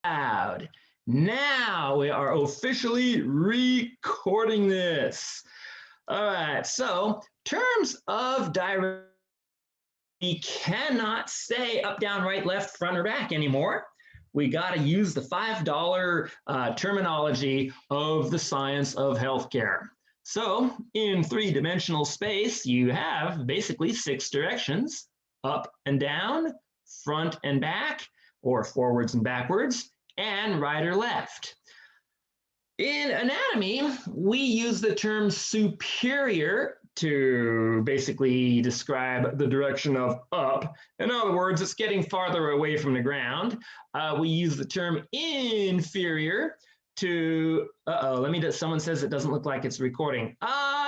loud. Now we are officially recording this. All right, so terms of direction, we cannot say up, down, right, left, front, or back anymore. We got to use the $5 terminology of the science of healthcare. So in three-dimensional space, you have basically six directions: up and down, front and back, or forwards and backwards, and right or left. In anatomy, we use the term superior to basically describe the direction of up. In other words, it's getting farther away from the ground. We use the term inferior to, someone says it doesn't look like it's recording.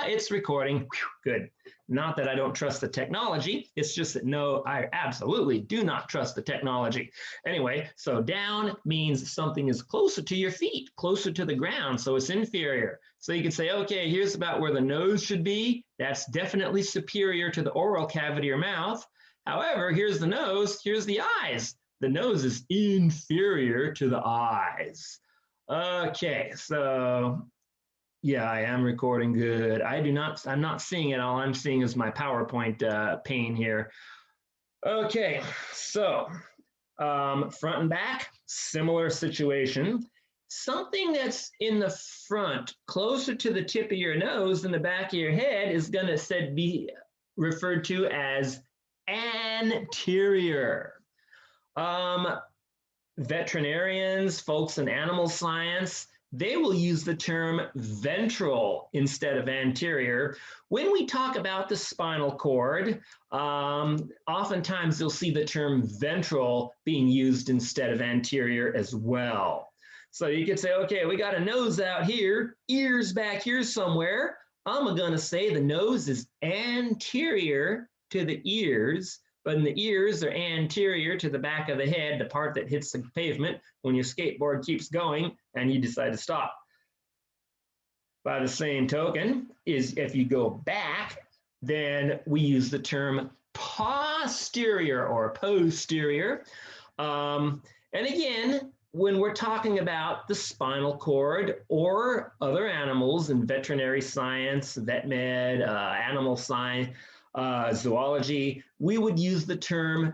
It's recording. Whew, good. Not that I don't trust the technology. It's just that no, I absolutely do not trust the technology. Anyway, so down means something is closer to your feet, closer to the ground, so it's inferior. So you can say, okay, here's about where the nose should be. That's definitely superior to the oral cavity or mouth. However, here's the nose, here's the eyes. The nose is inferior to the eyes. Okay, so yeah, I am recording good. I'm not seeing it. All I'm seeing is my PowerPoint pane here. Okay, so front and back, similar situation. Something that's in the front, closer to the tip of your nose than the back of your head, is going to be referred to as anterior. Veterinarians, folks in animal science, they will use the term ventral instead of anterior. When we talk about the spinal cord, oftentimes you'll see the term ventral being used instead of anterior as well. So you could say, okay, we got a nose out here, ears back here somewhere. I'm going to say the nose is anterior to the ears, but in the ears, they're anterior to the back of the head, the part that hits the pavement when your skateboard keeps going and you decide to stop. By the same token, is if you go back, then we use the term posterior or posterior. And again, when we're talking about the spinal cord or other animals in veterinary science, vet med, animal science, zoology, we would use the term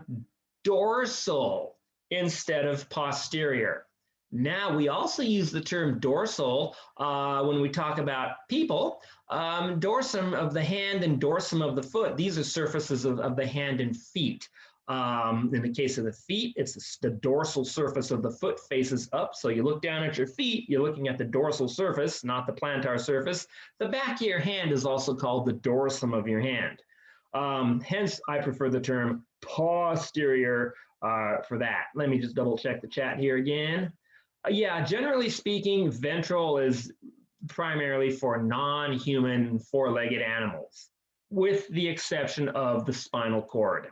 dorsal instead of posterior. Now, we also use the term dorsal when we talk about people. Dorsum of the hand and dorsum of the foot, these are surfaces of the hand and feet. In the case of the feet, it's the dorsal surface of the foot faces up. So you look down at your feet, you're looking at the dorsal surface, not the plantar surface. The back of your hand is also called the dorsum of your hand. Hence, I prefer the term posterior for that. Let me just double check the chat here again. Yeah, generally speaking, ventral is primarily for non-human four-legged animals, with the exception of the spinal cord,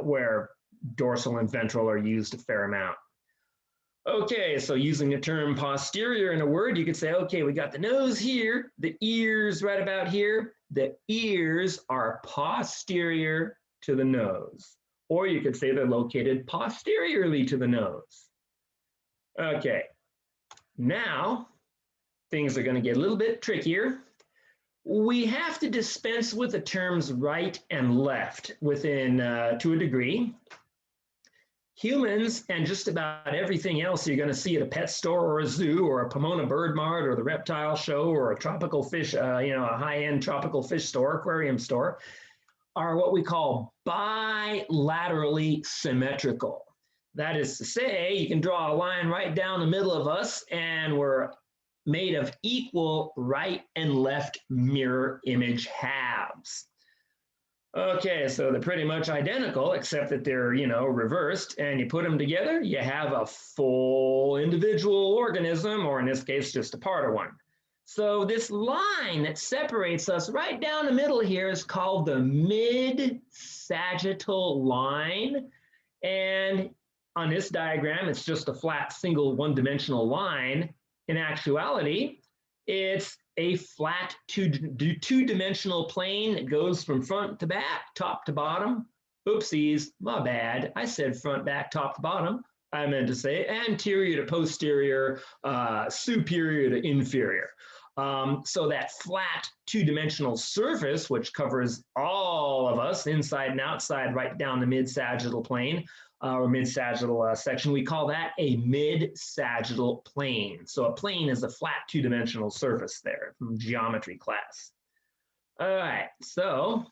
where dorsal and ventral are used a fair amount. Okay, so using the term posterior in a word, you could say, okay, we got the nose here, the ears right about here. The ears are posterior to the nose, or you could say they're located posteriorly to the nose. Okay, now things are going to get a little bit trickier. We have to dispense with the terms right and left within to a degree. Humans and just about everything else you're going to see at a pet store or a zoo or a Pomona Bird Mart or the reptile show or a tropical fish, a high-end tropical fish store, aquarium store, are what we call bilaterally symmetrical. That is to say, you can draw a line right down the middle of us and we're made of equal right and left mirror image halves. Okay, so they're pretty much identical, except that they're, reversed, and you put them together, you have a full individual organism, or in this case, just a part of one. So this line that separates us right down the middle here is called the mid-sagittal line, and on this diagram, it's just a flat, single, one-dimensional line. In actuality, it's a flat two-dimensional plane that goes from front to back, top to bottom. Oopsies, my bad. I said front, back, top to bottom. I meant to say anterior to posterior, superior to inferior. So that flat two-dimensional surface, which covers all of us, inside and outside, right down the mid-sagittal plane, or mid-sagittal section, we call that a mid-sagittal plane. So a plane is a flat two-dimensional surface there from geometry class. All right, so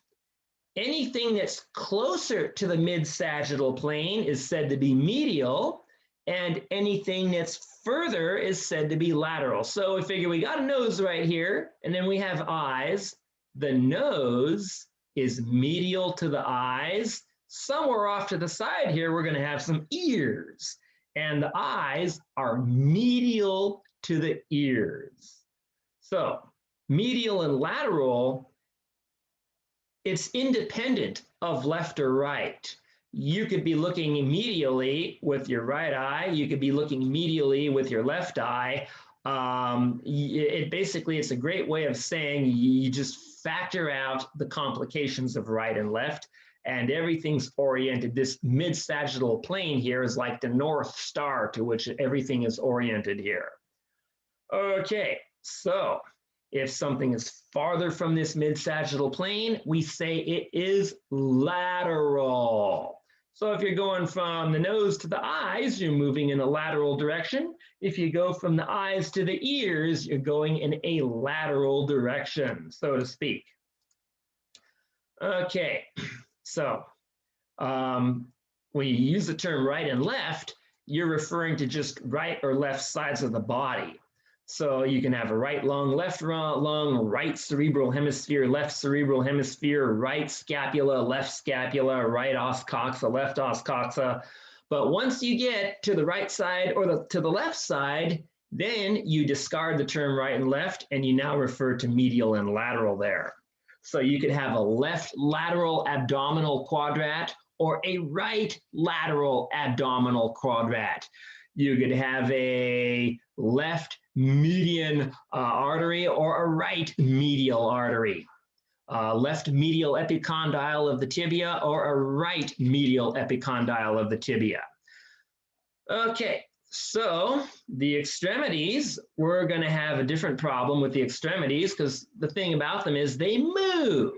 anything that's closer to the mid-sagittal plane is said to be medial, and anything that's further is said to be lateral. So we figure we got a nose right here, and then we have eyes. The nose is medial to the eyes. Somewhere off to the side here, we're going to have some ears, and the eyes are medial to the ears. So medial and lateral, it's independent of left or right. You could be looking medially with your right eye. You could be looking medially with your left eye. It's a great way of saying you just factor out the complications of right and left, and everything's oriented. This mid-sagittal plane here is like the North Star to which everything is oriented here. Okay, so if something is farther from this mid-sagittal plane, we say it is lateral. So if you're going from the nose to the eyes, you're moving in a lateral direction. If you go from the eyes to the ears, you're going in a lateral direction, so to speak. Okay, so when you use the term right and left, you're referring to just right or left sides of the body. So you can have a right lung, left lung, right cerebral hemisphere, left cerebral hemisphere, right scapula, right os coxa, left os coxa. But once you get to the right side or to the left side, then you discard the term right and left, and you now refer to medial and lateral there. So you could have a left lateral abdominal quadrat or a right lateral abdominal quadrat. You could have a left median artery or a right medial artery, left medial epicondyle of the tibia or a right medial epicondyle of the tibia. Okay, so the extremities, we're going to have a different problem with the extremities because the thing about them is they move.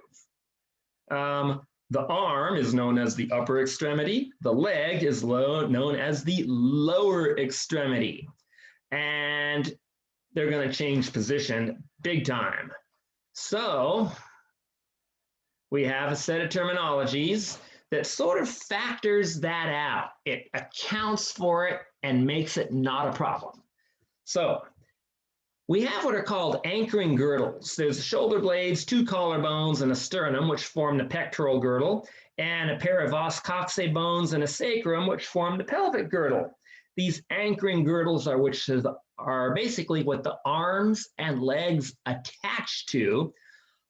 The arm is known as the upper extremity. The leg is known as the lower extremity. And they're going to change position big time. So we have a set of terminologies that sort of factors that out. It accounts for it and makes it not a problem. So we have what are called anchoring girdles. There's shoulder blades, two collarbones, and a sternum, which form the pectoral girdle, and a pair of os coxae bones and a sacrum, which form the pelvic girdle. These anchoring girdles are basically what the arms and legs attach to.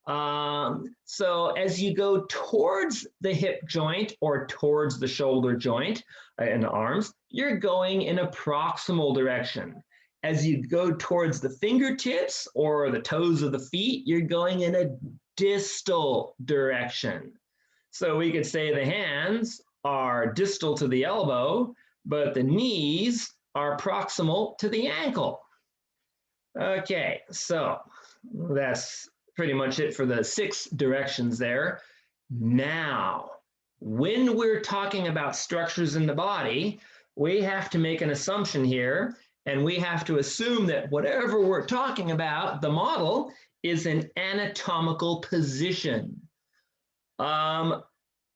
So as you go towards the hip joint or towards the shoulder joint in the arms, you're going in a proximal direction. As you go towards the fingertips or the toes of the feet, you're going in a distal direction. So we could say the hands are distal to the elbow, but the knees are proximal to the ankle. Okay, so that's pretty much it for the 6 directions there. Now, when we're talking about structures in the body, we have to make an assumption here, and we have to assume that whatever we're talking about, the model, is an anatomical position.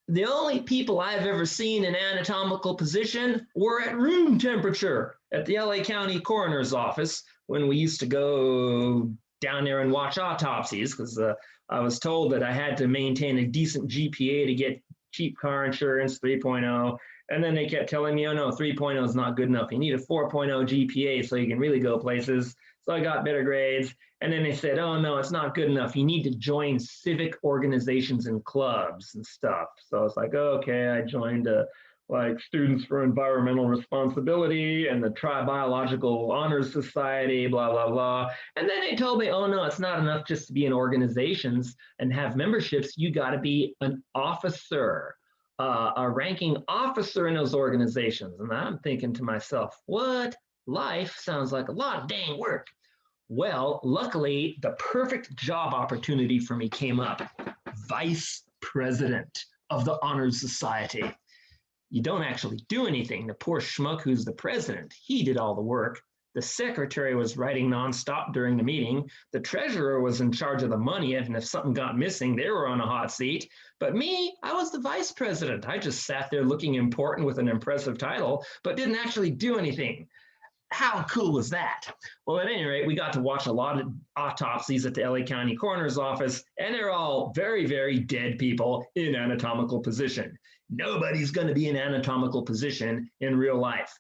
The only people I've ever seen in anatomical position were at room temperature at the LA County Coroner's Office when we used to go down there and watch autopsies, because I was told that I had to maintain a decent GPA to get cheap car insurance, 3.0. And then they kept telling me, oh no, 3.0 is not good enough. You need a 4.0 GPA so you can really go places. So I got better grades. And then they said, oh no, it's not good enough. You need to join civic organizations and clubs and stuff. So it's like, okay, I joined like Students for Environmental Responsibility and the Biological Honors Society, blah, blah, blah. And then they told me, oh no, it's not enough just to be in organizations and have memberships. You got to be an officer a ranking officer in those organizations. And I'm thinking to myself, what? Life sounds like a lot of dang work. Well, luckily, the perfect job opportunity for me came up. Vice president of the Honors Society. You don't actually do anything. The poor schmuck who's the president, he did all the work. The secretary was writing nonstop during the meeting. The treasurer was in charge of the money, and if something got missing, they were on a hot seat. But me, I was the vice president. I just sat there looking important with an impressive title, but didn't actually do anything. How cool was that? Well, at any rate, we got to watch a lot of autopsies at the LA County Coroner's Office, and they're all very, very dead people in anatomical position. Nobody's going to be in anatomical position in real life.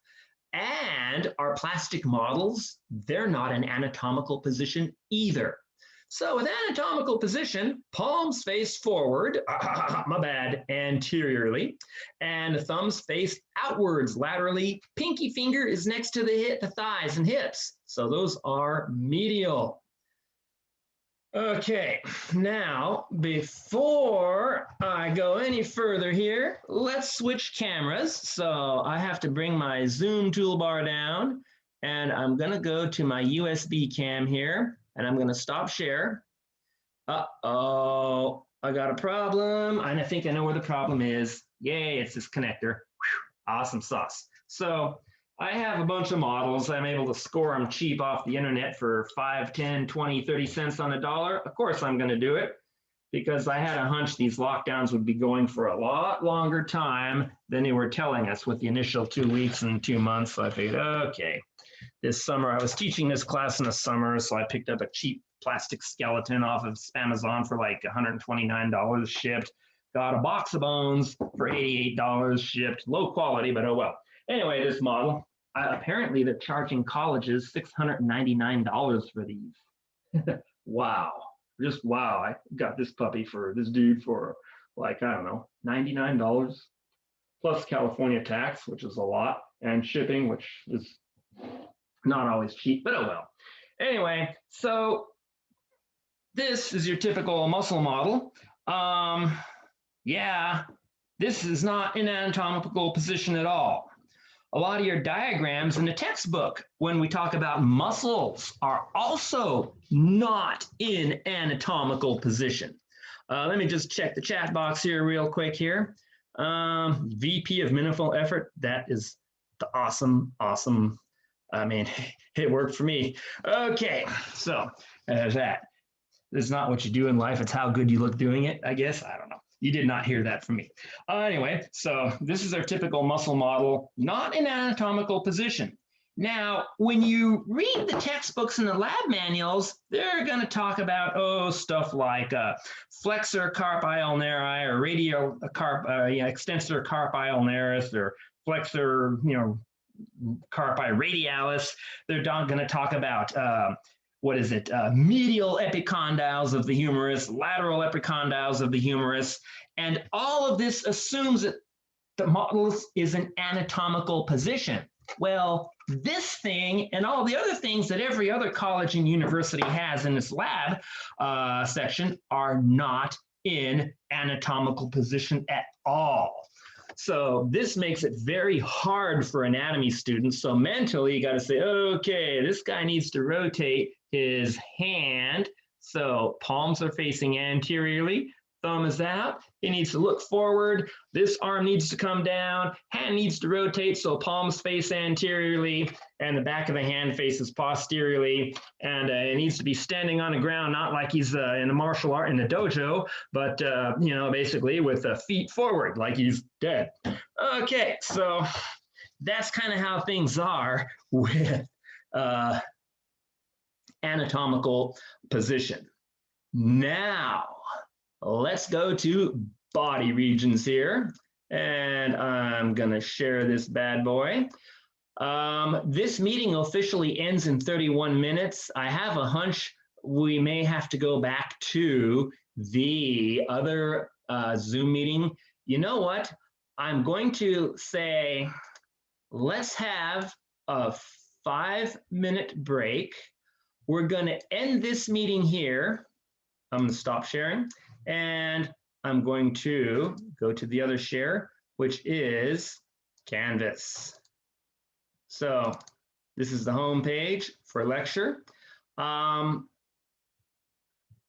And our plastic models, they're not in anatomical position either. So with anatomical position, palms face forward, my bad, anteriorly, and thumbs face outwards laterally. Pinky finger is next to the thighs and hips. So those are medial. Okay, now before I go any further here, let's switch cameras. So I have to bring my zoom toolbar down, and I'm gonna go to my USB cam here, and I'm gonna stop share. Uh-oh, I got a problem, and I think I know where the problem is. Yay, it's this connector. Whew, awesome sauce. So I have a bunch of models. I'm able to score them cheap off the internet for 5, 10, 20, 30 cents on the dollar. Of course, I'm going to do it because I had a hunch these lockdowns would be going for a lot longer time than they were telling us with the initial 2 weeks and 2 months. So I figured, okay, this summer, I was teaching this class in the summer, so I picked up a cheap plastic skeleton off of Amazon for like $129 shipped. Got a box of bones for $88 shipped. Low quality, but oh well. Anyway, this model, apparently they're charging colleges $699 for these. Wow. Just wow. I got this puppy for this dude for like, I don't know, $99 plus California tax, which is a lot, and shipping, which is not always cheap, but oh well. Anyway, so this is your typical muscle model. Yeah, this is not in anatomical position at all. A lot of your diagrams in the textbook, when we talk about muscles, are also not in anatomical position. Let me just check the chat box here real quick here. VP of Minimal Effort, that is the awesome. I mean, it worked for me. Okay, so there's that. This is not what you do in life. It's how good you look doing it, I guess. I don't know. You did not hear that from me. Anyway, so this is our typical muscle model, not in anatomical position. Now, when you read the textbooks and the lab manuals, they're going to talk about, stuff like flexor carpi ulnari or radial extensor carpi ulnaris or flexor, carpi radialis. They're going to talk about medial epicondyles of the humerus, lateral epicondyles of the humerus, and all of this assumes that the model is an anatomical position. Well, this thing and all the other things that every other college and university has in this lab section are not in anatomical position at all. So this makes it very hard for anatomy students. So mentally, you got to say, okay, this guy needs to rotate his hand. So palms are facing anteriorly, thumb is out. He needs to look forward. This arm needs to come down. Hand needs to rotate so palms face anteriorly and the back of the hand faces posteriorly. And it needs to be standing on the ground, not like he's in a martial art in the dojo, but basically with feet forward, like he's dead. Okay, so that's kind of how things are with anatomical position. Now, let's go to body regions here. And I'm going to share this bad boy. This meeting officially ends in 31 minutes. I have a hunch we may have to go back to the other Zoom meeting. You know what? I'm going to say, let's have a 5-minute break. We're going to end this meeting here. I'm going to stop sharing. And I'm going to go to the other share, which is Canvas. So this is the home page for lecture. I'm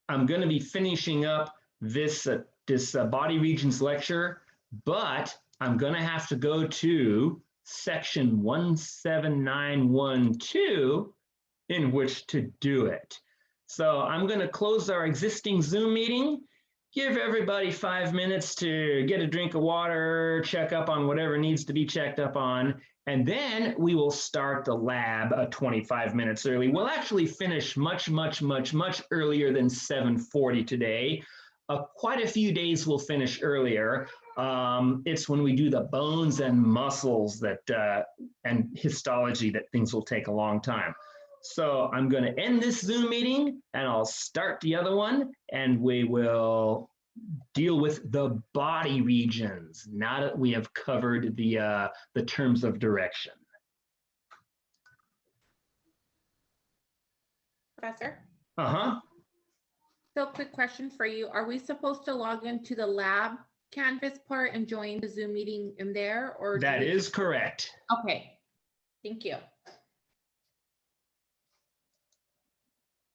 going to be finishing up this body regions lecture, but I'm going to have to go to section 17912 in which to do it. So I'm going to close our existing Zoom meeting, give everybody 5 minutes to get a drink of water, check up on whatever needs to be checked up on, and then we will start the lab 25 minutes early. We'll actually finish much earlier than 7:40 today. Quite a few days we'll finish earlier. It's when we do the bones and muscles that and histology that things will take a long time. So I'm going to end this Zoom meeting and I'll start the other one, and we will deal with the body regions now that we have covered the terms of direction. Professor? Uh-huh. So quick question for you. Are we supposed to log into the lab Canvas part and join the Zoom meeting in there? Or that is correct. Okay. Thank you.